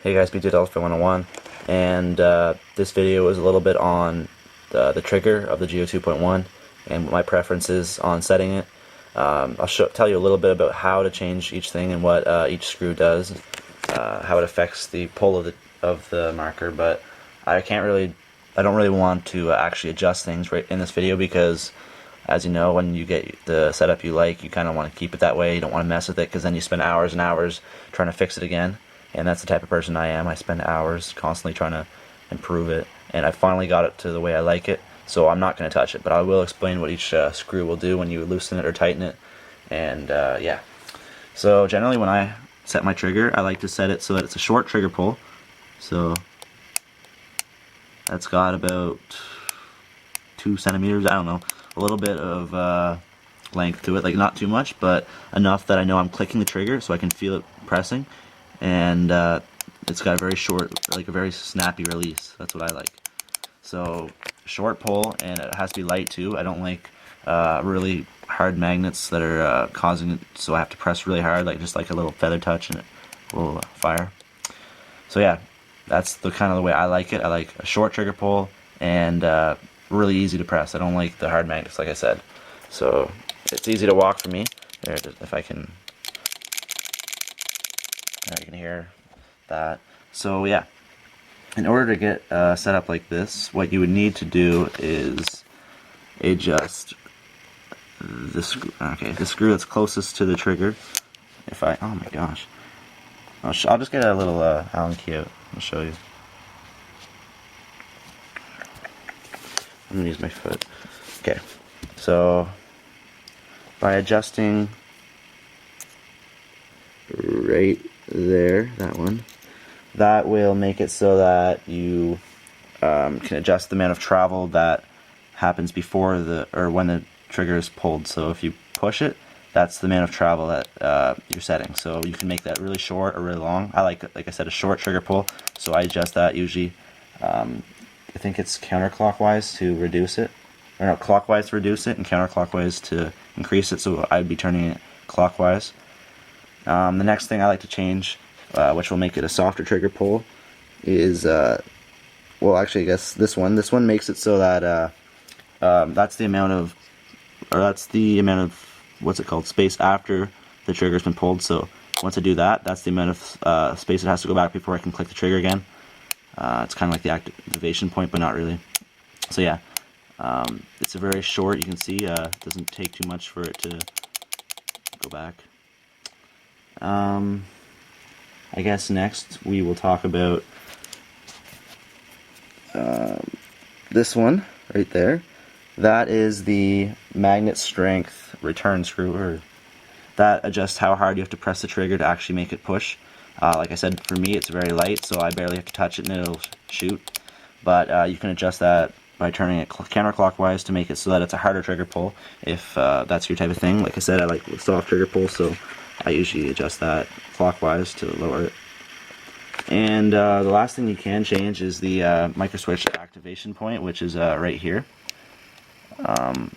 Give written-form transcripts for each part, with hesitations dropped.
Hey guys, BJ Delphi 101, and this video is a little bit on the trigger of the Geo 2.1 and my preferences on setting it. I'll tell you a little bit about how to change each thing and what each screw does, how it affects the pull of the marker, but I don't really want to actually adjust things right in this video because, as you know, when you get the setup you like, you kind of want to keep it that way. You don't want to mess with it because then you spend hours and hours trying to fix it again. And that's the type of person I am. I spend hours constantly trying to improve it, and I finally got it to the way I like it, so I'm not going to touch it, but I will explain what each screw will do when you loosen it or tighten it. And yeah, so generally when I set my trigger, I like to set it so that it's a short trigger pull. So that's got about 2 centimeters, I don't know, a little bit of length to it, like not too much, but enough that I know I'm clicking the trigger so I can feel it pressing. And it's got a very short, like a very snappy release. That's what I like. So short pull, and it has to be light too. I don't like really hard magnets that are causing it so I have to press really hard, like just like a little feather touch and it will fire. So yeah, that's the kind of the way I like it. I like a short trigger pull and really easy to press. I don't like the hard magnets, like I said. So it's easy to walk for me. There, if I can. You can hear that. So yeah, in order to get set up like this, what you would need to do is adjust the screw. Okay, the screw that's closest to the trigger. Oh my gosh, I'll just get a little Allen key out. I'll show you. I'm gonna use my foot. Okay, so by adjusting right there, that will make it so that you can adjust the amount of travel that happens before or when the trigger is pulled. So if you push it, that's the amount of travel that you're setting. So you can make that really short or really long. I like I said, a short trigger pull, so I adjust that usually. I think it's counterclockwise to reduce it, or no, clockwise to reduce it and counterclockwise to increase it, so I'd be turning it clockwise. The next thing I like to change, which will make it a softer trigger pull, is, well actually I guess this one makes it so that that's the amount of, what's it called, space after the trigger's been pulled. So once I do that, that's the amount of space it has to go back before I can click the trigger again. It's kind of like the activation point, but not really. So yeah, it's a very short, you can see, it doesn't take too much for it to go back. I guess next we will talk about this one right there. That is the magnet strength return screw, or that adjusts how hard you have to press the trigger to actually make it push. Like I said, for me it's very light, so I barely have to touch it and it'll shoot. But you can adjust that by turning it counterclockwise to make it so that it's a harder trigger pull, if that's your type of thing. Like I said, I like soft trigger pull, so I usually adjust that clockwise to lower it. And the last thing you can change is the micro switch activation point, which is right here.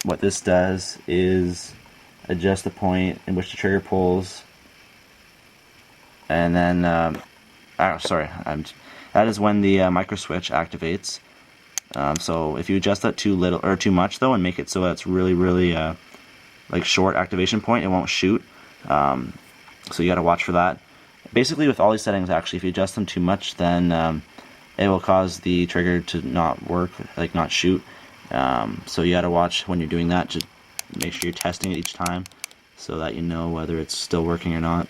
What this does is adjust the point in which the trigger pulls, and then that is when the micro switch activates. So if you adjust that too little or too much though, and make it so that it's really like short activation point, it won't shoot. So you got to watch for that. Basically, with all these settings, actually, if you adjust them too much, then it will cause the trigger to not work, like not shoot. So you got to watch when you're doing that to make sure you're testing it each time, so that you know whether it's still working or not.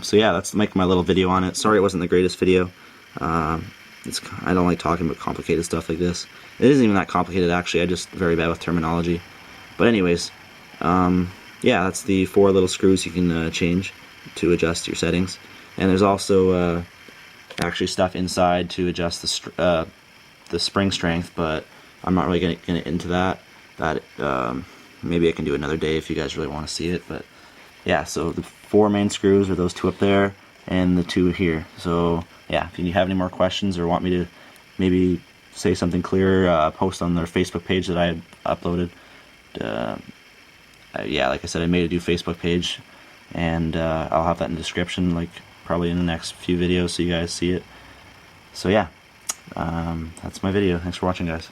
So yeah, that's like my little video on it. Sorry it wasn't the greatest video. I don't like talking about complicated stuff like this. It isn't even that complicated, actually. I'm just very bad with terminology. But anyways, yeah, that's the 4 little screws you can change to adjust your settings. And there's also actually stuff inside to adjust the spring strength, but I'm not really going to get into that. Maybe I can do another day if you guys really want to see it. But yeah, so the 4 main screws are those 2 up there and the 2 here. So yeah, if you have any more questions or want me to maybe say something clearer, post on their Facebook page that I had uploaded. Yeah, like I said, I made a new Facebook page, and I'll have that in the description, like probably in the next few videos so you guys see it. So yeah, that's my video. Thanks for watching, guys.